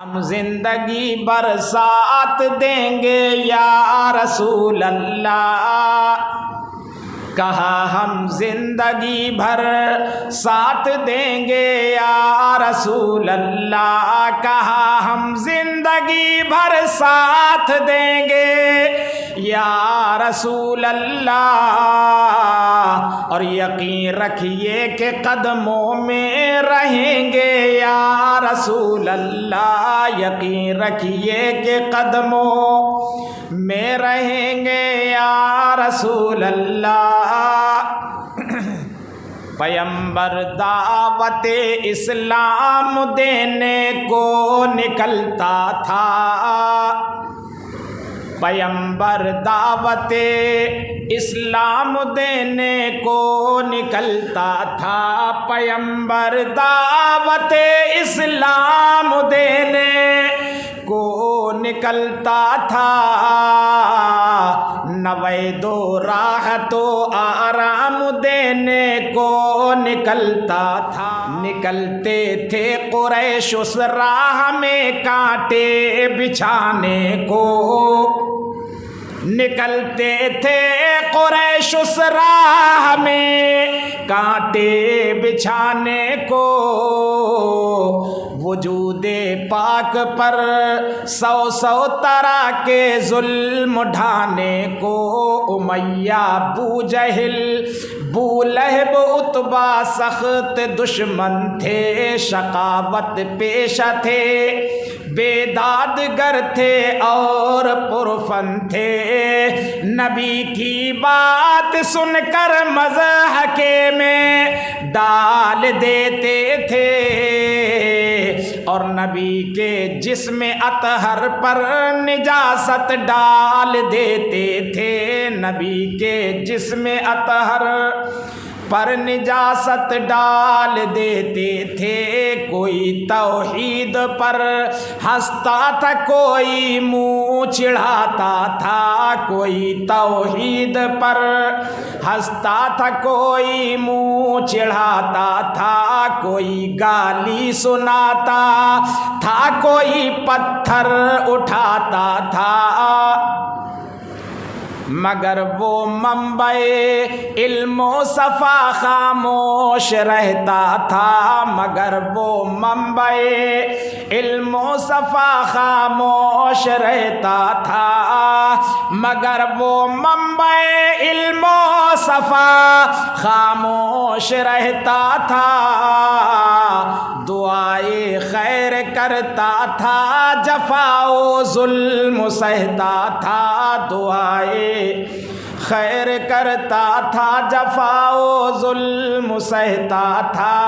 ہم زندگی بھر ساتھ دیں گے یا رسول اللہ، کہا ہم زندگی بھر ساتھ دیں گے یا رسول اللہ، کہا ہم زندگی بھر ساتھ دیں گے یا رسول اللہ، اور یقین رکھیے کہ قدموں میں رہیں گے یا رسول اللہ، یقین رکھیے کہ قدموں میں رہیں گے یا رسول اللہ۔ پیمبر دعوت اسلام دینے کو نکلتا تھا، پیمبر دعوت اسلام دینے کو نکلتا تھا، پیمبر دعوت اسلام دینے کو نکلتا تھا، نوید و راحت و آرام دینے کو نکلتا تھا، نکلتے تھے قریش اس راہ میں کانٹے بچھانے کو، نکلتے تھے قریش اس راہ میں کانٹے بچھانے کو، وجود پاک پر سو سو طرح کے ظلم ڈھانے کو، امیہ ابو جہل بو لہب عتبہ سخت دشمن تھے، شقاوت پیشہ تھے، بیدادگر تھے اور پرفن تھے، نبی کی بات سن کر مضحکے میں ڈال دیتے تھے، اور نبی کے جسم اطہر پر نجاست ڈال دیتے تھے، نبی کے جسم اطہر پر نجاست ڈال دیتے تھے، کوئی توحید پر ہنستا تھا کوئی منہ چڑھاتا تھا، کوئی توحید پر ہنستا تھا کوئی منہ چڑھاتا تھا، کوئی گالی سناتا تھا کوئی پتھر اٹھاتا تھا، مگر وہ منبع علم و صفا خاموش رہتا تھا، مگر وہ منبع علم و صفا خاموش رہتا تھا، مگر وہ منبع علم و صفا خاموش رہتا تھا، دعائے خیر کرتا تھا جفا و ظلم سہتا تھا، دعائے خیر کرتا تھا جفا و ظلم سہتا تھا،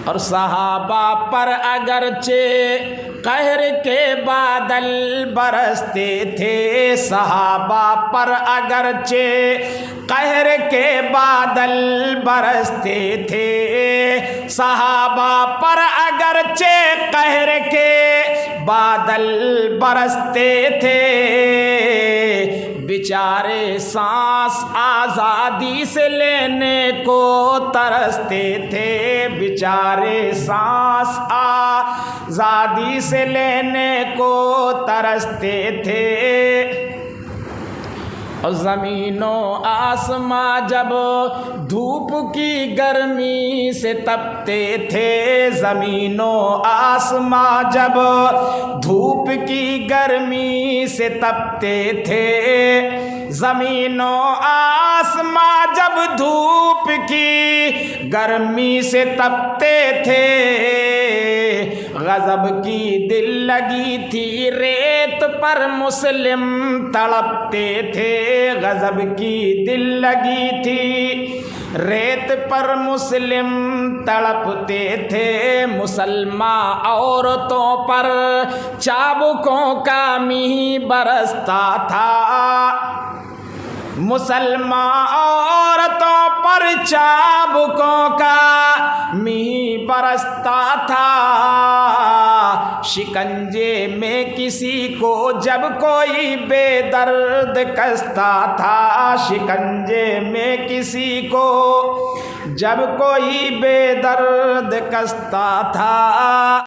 اور صحابہ پر اگرچہ قہر کے بادل برستے تھے، صحابہ پر اگرچہ قہر کے بادل برستے تھے، صحابہ پر اگرچہ قہر کے بادل برستے تھے، بیچارے سانس آزادی سے لینے کو ترستے تھے، بیچارے سانس آزادی سے لینے کو ترستے تھے، اور زمین و آسمان جب دھوپ کی گرمی سے تپتے تھے، زمین و آسمان جب دھوپ کی گرمی سے تپتے تھے، زمین و آسمان جب دھوپ کی گرمی سے تپتے تھے، غضب کی دل لگی تھی ریت پر مسلم تڑپتے تھے، غضب کی دل لگی تھی ریت پر مسلم تڑپتے تھے، مسلمان عورتوں پر چابکوں کا میہ برستا تھا، مسلمان عورتوں پر چابکوں کا میہ برستا تھا، شکنجے میں کسی کو جب کوئی بے درد کستا تھا، شکنجے میں کسی کو جب کوئی بے درد کستا تھا،